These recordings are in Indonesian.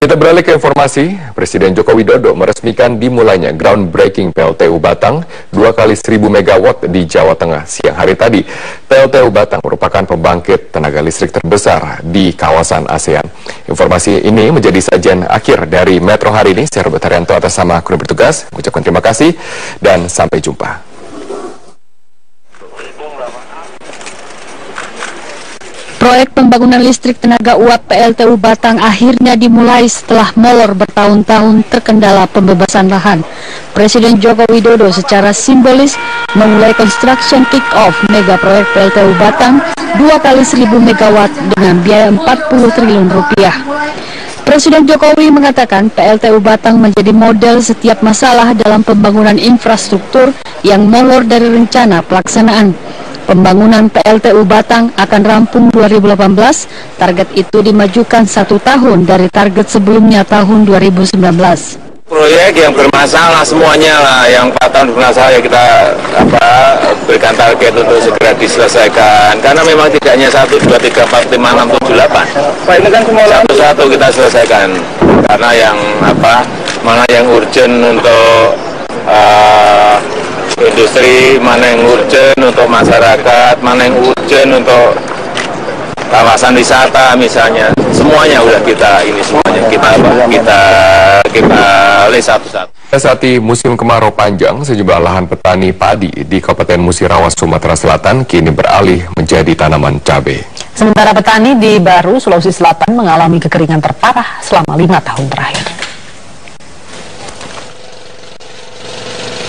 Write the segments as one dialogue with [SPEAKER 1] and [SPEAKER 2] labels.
[SPEAKER 1] Kita beralih ke informasi, Presiden Joko Widodo meresmikan dimulainya groundbreaking PLTU Batang 2 kali 1000 megawatt di Jawa Tengah siang hari tadi. PLTU Batang merupakan pembangkit tenaga listrik terbesar di kawasan ASEAN. Informasi ini menjadi sajian akhir dari Metro hari ini. Saya Robert Haryanto atas nama kru bertugas, mengucapkan terima kasih dan sampai jumpa.
[SPEAKER 2] Proyek pembangunan listrik tenaga uap PLTU Batang akhirnya dimulai setelah molor bertahun-tahun terkendala pembebasan lahan. Presiden Joko Widodo secara simbolis memulai construction kick-off mega proyek PLTU Batang 2 kali 1000 megawatt dengan biaya 40 triliun rupiah. Presiden Jokowi mengatakan PLTU Batang menjadi model setiap masalah dalam pembangunan infrastruktur yang molor dari rencana pelaksanaan. Pembangunan PLTU Batang akan rampung 2018, target itu dimajukan 1 tahun dari target sebelumnya tahun 2019.
[SPEAKER 3] Proyek yang bermasalah semuanya lah, yang 4 tahun bermasalah ya kita berikan target untuk segera diselesaikan. Karena memang tidak hanya 1, 2, 3, 4, 5, 6, 7, 8. Satu-satu kita selesaikan. Karena yang mana yang urgent untuk industri, mana yang urgent untuk masyarakat, mana yang urgent untuk kawasan wisata misalnya, semuanya udah kita list satu-satu.
[SPEAKER 1] Saat di musim kemarau panjang, sejumlah lahan petani padi di Kabupaten Musirawas, Sumatera Selatan kini beralih menjadi tanaman cabai.
[SPEAKER 4] Sementara petani di Baru, Sulawesi Selatan mengalami kekeringan terparah selama 5 tahun terakhir.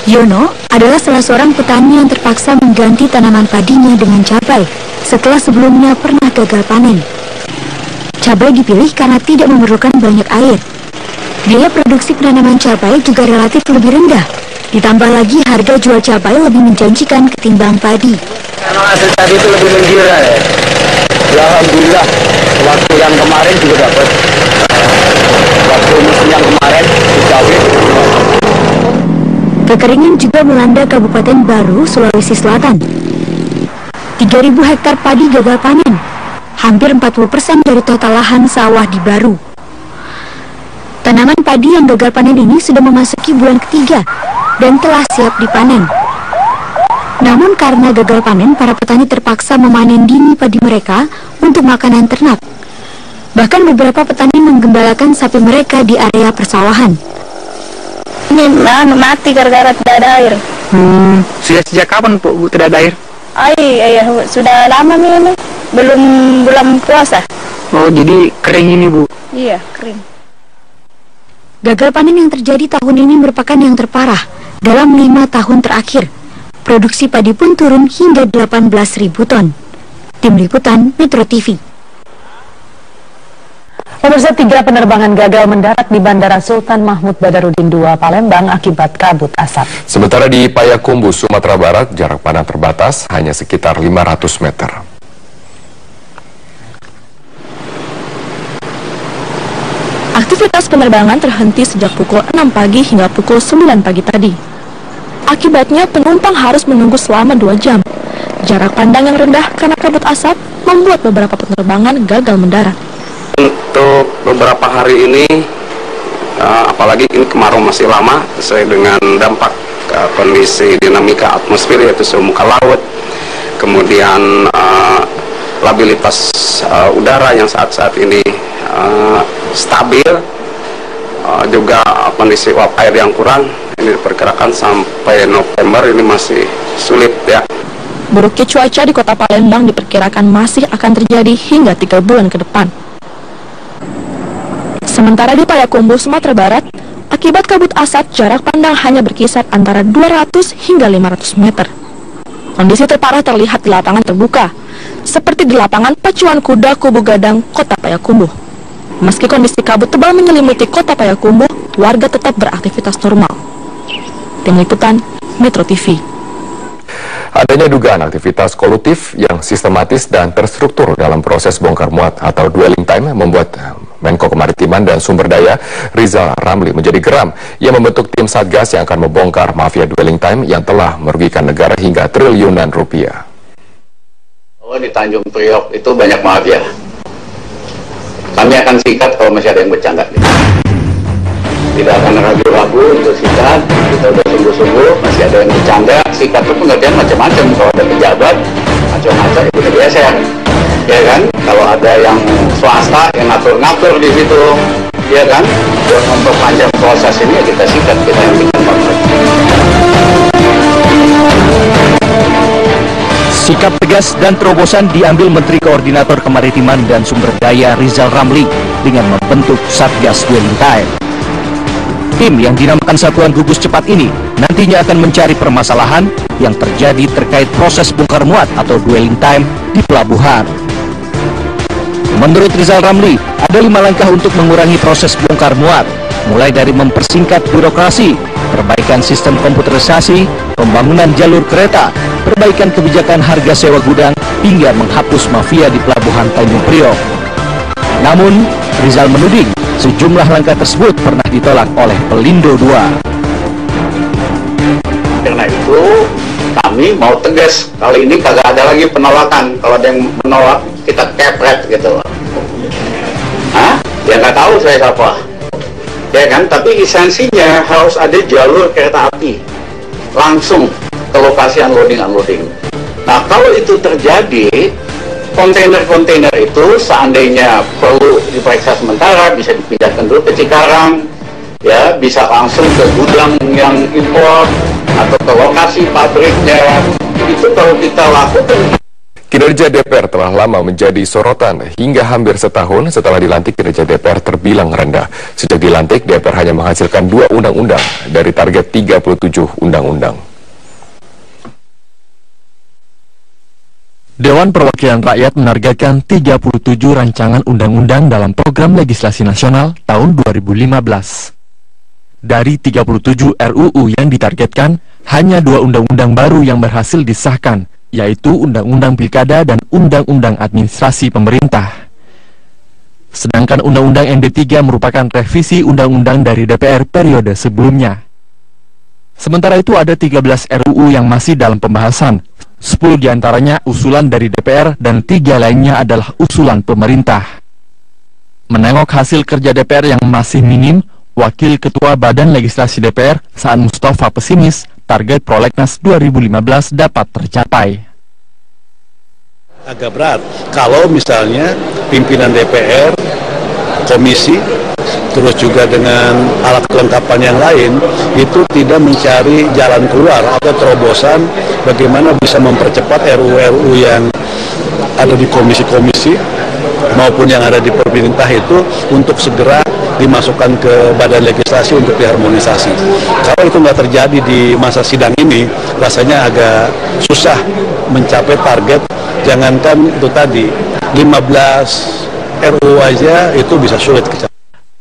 [SPEAKER 5] Yono adalah salah seorang petani yang terpaksa mengganti tanaman padinya dengan cabai setelah sebelumnya pernah gagal panen. Cabai dipilih karena tidak memerlukan banyak air. Biaya produksi penanaman cabai juga relatif lebih rendah. Ditambah lagi harga jual cabai lebih menjanjikan ketimbang padi.
[SPEAKER 6] Karena hasil tadi itu lebih menggila ya. Alhamdulillah, waktu yang kemarin juga dapat. Waktu musim yang kemarin cabai.
[SPEAKER 5] Kekeringan juga melanda Kabupaten Baru, Sulawesi Selatan. 3.000 hektar padi gagal panen, hampir 40% dari total lahan sawah di Baru. Tanaman padi yang gagal panen ini sudah memasuki bulan ketiga dan telah siap dipanen. Namun karena gagal panen, para petani terpaksa memanen dini padi mereka untuk makanan ternak. Bahkan beberapa petani menggembalakan sapi mereka di area persawahan.
[SPEAKER 7] Ini mati gara-gara tidak ada air.
[SPEAKER 6] Sejak kapan Bu tidak ada air?
[SPEAKER 7] Sudah lama ini, belum bulan puasa.
[SPEAKER 6] Oh, jadi kering ini Bu?
[SPEAKER 7] Iya, kering.
[SPEAKER 5] Gagal panen yang terjadi tahun ini merupakan yang terparah dalam 5 tahun terakhir. Produksi padi pun turun hingga 18.000 ton. Tim Liputan Metro TV.
[SPEAKER 4] Pemirsa, 3 penerbangan gagal mendarat di Bandara Sultan Mahmud Badarudin II Palembang akibat kabut asap.
[SPEAKER 1] Sementara di Payakumbuh, Sumatera Barat, jarak pandang terbatas hanya sekitar 500 meter.
[SPEAKER 8] Aktivitas penerbangan terhenti sejak pukul 6 pagi hingga pukul 9 pagi tadi. Akibatnya penumpang harus menunggu selama 2 jam. Jarak pandang yang rendah karena kabut asap membuat beberapa penerbangan gagal mendarat.
[SPEAKER 9] Untuk beberapa hari ini, apalagi ini kemarau masih lama, sesuai dengan dampak kondisi dinamika atmosfer yaitu suhu muka laut, kemudian labilitas udara yang saat ini stabil, juga kondisi uap air yang kurang, ini diperkirakan sampai November ini masih sulit ya.
[SPEAKER 8] Buruknya cuaca di kota Palembang diperkirakan masih akan terjadi hingga 3 bulan ke depan. Sementara di Payakumbuh, Sumatera Barat, akibat kabut asap jarak pandang hanya berkisar antara 200 hingga 500 meter. Kondisi terparah terlihat di lapangan terbuka, seperti di lapangan Pacuan Kuda Kubu Gadang, Kota Payakumbuh. Meski kondisi kabut tebal menyelimuti Kota Payakumbuh, warga tetap beraktivitas normal. Tim Liputan Metro TV.
[SPEAKER 1] Adanya dugaan aktivitas kolutif yang sistematis dan terstruktur dalam proses bongkar muat atau dwelling time membuat Menko Kemaritiman dan Sumber Daya Rizal Ramli menjadi geram. Ia membentuk tim Satgas yang akan membongkar mafia dwelling time yang telah merugikan negara hingga triliunan rupiah.
[SPEAKER 10] Di Tanjung Priok itu banyak mafia. Kami akan sikat kalau masih ada yang bercanda. tidak akan ragu-ragu untuk sikat. Kita udah sungguh-sungguh, masih ada yang bercanda. Sikat itu pengertian macam-macam. Kalau ada pejabat, macam-macam itu udah biasa, ya kan? Kalau ada yang swasta yang ngatur-ngatur di situ, ya kan? Buat memperpanjang proses ini ya kita sikat, kita yang bikin banget.
[SPEAKER 11] Sikap tegas dan terobosan diambil Menteri Koordinator Kemaritiman dan Sumber Daya Rizal Ramli dengan membentuk Satgas Dwelling Time. Tim yang dinamakan Satuan Gugus Cepat ini nantinya akan mencari permasalahan yang terjadi terkait proses bongkar muat atau dwelling time di pelabuhan. Menurut Rizal Ramli, ada 5 langkah untuk mengurangi proses bongkar muat, mulai dari mempersingkat birokrasi, perbaikan sistem komputerisasi, pembangunan jalur kereta, perbaikan kebijakan harga sewa gudang, hingga menghapus mafia di pelabuhan Tanjung Priok. Namun, Rizal menuding sejumlah langkah tersebut pernah ditolak oleh Pelindo II.
[SPEAKER 10] Karena itu, kami mau tegas. Kali ini kagak ada lagi penolakan. Kalau ada yang menolak, kita kepret gitu. Hah? Ya nggak tahu saya siapa. Ya kan? Tapi esensinya harus ada jalur kereta api langsung ke lokasi unloading. Nah, kalau itu terjadi, kontainer-kontainer itu seandainya perlu diperiksa sementara, bisa dipindahkan dulu ke Cikarang, ya, bisa langsung ke gudang yang impor atau ke lokasi pabriknya. Itu kalau kita lakukan.
[SPEAKER 1] Kinerja DPR telah lama menjadi sorotan. Hingga hampir setahun setelah dilantik, kinerja DPR terbilang rendah. Sejak dilantik, DPR hanya menghasilkan 2 undang-undang dari target 37 undang-undang.
[SPEAKER 12] Dewan Perwakilan Rakyat menargetkan 37 rancangan undang-undang dalam program legislasi nasional tahun 2015. Dari 37 RUU yang ditargetkan, hanya 2 undang-undang baru yang berhasil disahkan, yaitu Undang-Undang Pilkada dan Undang-Undang Administrasi Pemerintah. Sedangkan Undang-Undang MD3 merupakan revisi undang-undang dari DPR periode sebelumnya. Sementara itu ada 13 RUU yang masih dalam pembahasan, 10 diantaranya usulan dari DPR dan 3 lainnya adalah usulan pemerintah. Menengok hasil kerja DPR yang masih minim, Wakil Ketua Badan Legislasi DPR, Saan Mustafa pesimis target Prolegnas 2015 dapat tercapai.
[SPEAKER 13] Agak berat kalau misalnya pimpinan DPR, komisi, terus juga dengan alat kelengkapan yang lain itu tidak mencari jalan keluar atau terobosan bagaimana bisa mempercepat RUU yang ada di komisi-komisi maupun yang ada di pemerintah itu untuk segera dimasukkan ke badan legislasi untuk diharmonisasi. Kalau itu nggak terjadi di masa sidang ini, rasanya agak susah mencapai target. Jangankan itu tadi, 15 RUU aja itu bisa sulit kecapai.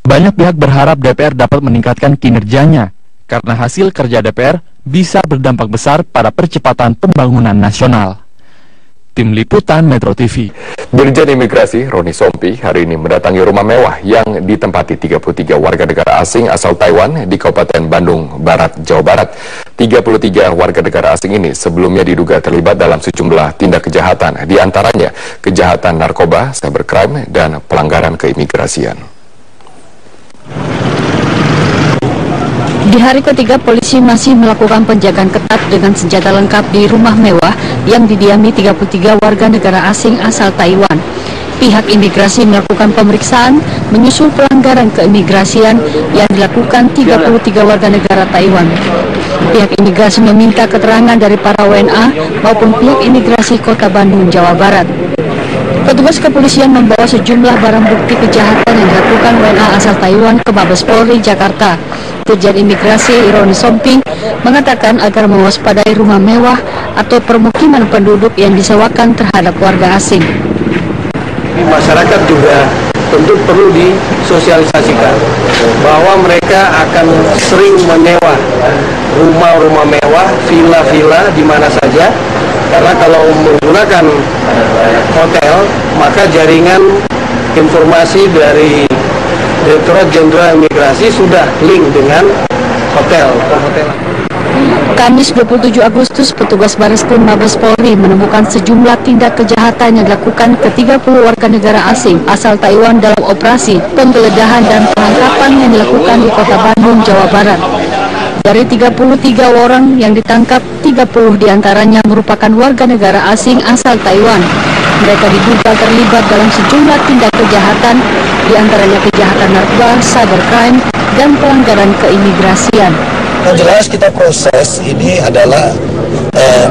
[SPEAKER 12] Banyak pihak berharap DPR dapat meningkatkan kinerjanya, karena hasil kerja DPR bisa berdampak besar pada percepatan pembangunan nasional. Tim Liputan Metro TV.
[SPEAKER 1] Dirjen Imigrasi Roni Sompi hari ini mendatangi rumah mewah yang ditempati 33 warga negara asing asal Taiwan di Kabupaten Bandung Barat, Jawa Barat. 33 warga negara asing ini sebelumnya diduga terlibat dalam sejumlah tindak kejahatan, di antaranya kejahatan narkoba, cybercrime, dan pelanggaran keimigrasian.
[SPEAKER 2] Di hari ketiga, polisi masih melakukan penjagaan ketat dengan senjata lengkap di rumah mewah yang didiami 33 warga negara asing asal Taiwan. Pihak imigrasi melakukan pemeriksaan menyusul pelanggaran keimigrasian yang dilakukan 33 warga negara Taiwan. Pihak imigrasi meminta keterangan dari para WNA maupun pihak imigrasi Kota Bandung, Jawa Barat. Petugas kepolisian membawa sejumlah barang bukti kejahatan yang dilakukan WNA asal Taiwan ke Mabes Polri, Jakarta. Dirjen Imigrasi Roni Sompi mengatakan agar mewaspadai rumah mewah atau permukiman penduduk yang disewakan terhadap warga asing.
[SPEAKER 6] Masyarakat juga tentu perlu disosialisasikan bahwa mereka akan sering menyewa rumah-rumah mewah, villa-villa di mana saja, karena kalau menggunakan hotel maka jaringan informasi dari Direktorat Jenderal Imigrasi sudah link dengan hotel.
[SPEAKER 2] Kamis 27 Agustus, petugas Bareskrim Mabes Polri menemukan sejumlah tindak kejahatan yang dilakukan ke 30 warga negara asing asal Taiwan dalam operasi penggeledahan dan penangkapan yang dilakukan di Kota Bandung, Jawa Barat. Dari 33 orang yang ditangkap, 30 diantaranya merupakan warga negara asing asal Taiwan. Mereka diduga terlibat dalam sejumlah tindak kejahatan, diantaranya kejahatan narkoba, cybercrime, dan pelanggaran keimigrasian.
[SPEAKER 14] Yang jelas kita proses ini adalah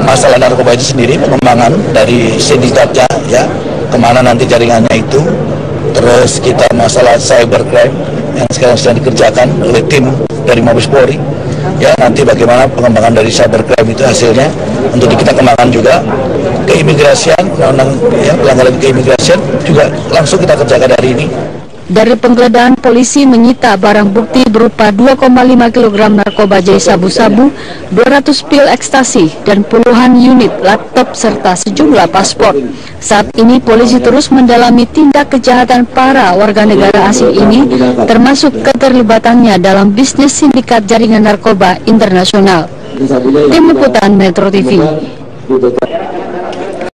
[SPEAKER 14] masalah narkoba itu sendiri, pengembangan dari sindikatnya, ya, kemana nanti jaringannya itu. Terus kita masalah cybercrime yang sekarang sedang dikerjakan oleh tim dari Mabes Polri. Ya, nanti bagaimana pengembangan dari cybercrime itu hasilnya untuk kita kembangkan juga. Keimigrasian, ya, pelanggaran keimigrasian juga langsung kita kerjakan hari ini.
[SPEAKER 2] Dari penggeledahan, polisi menyita barang bukti berupa 2,5 kg narkoba jenis sabu-sabu, 200 pil ekstasi, dan puluhan unit laptop serta sejumlah paspor. Saat ini polisi terus mendalami tindak kejahatan para warga negara asing ini, termasuk keterlibatannya dalam bisnis sindikat jaringan narkoba internasional. Tim Liputan Metro TV.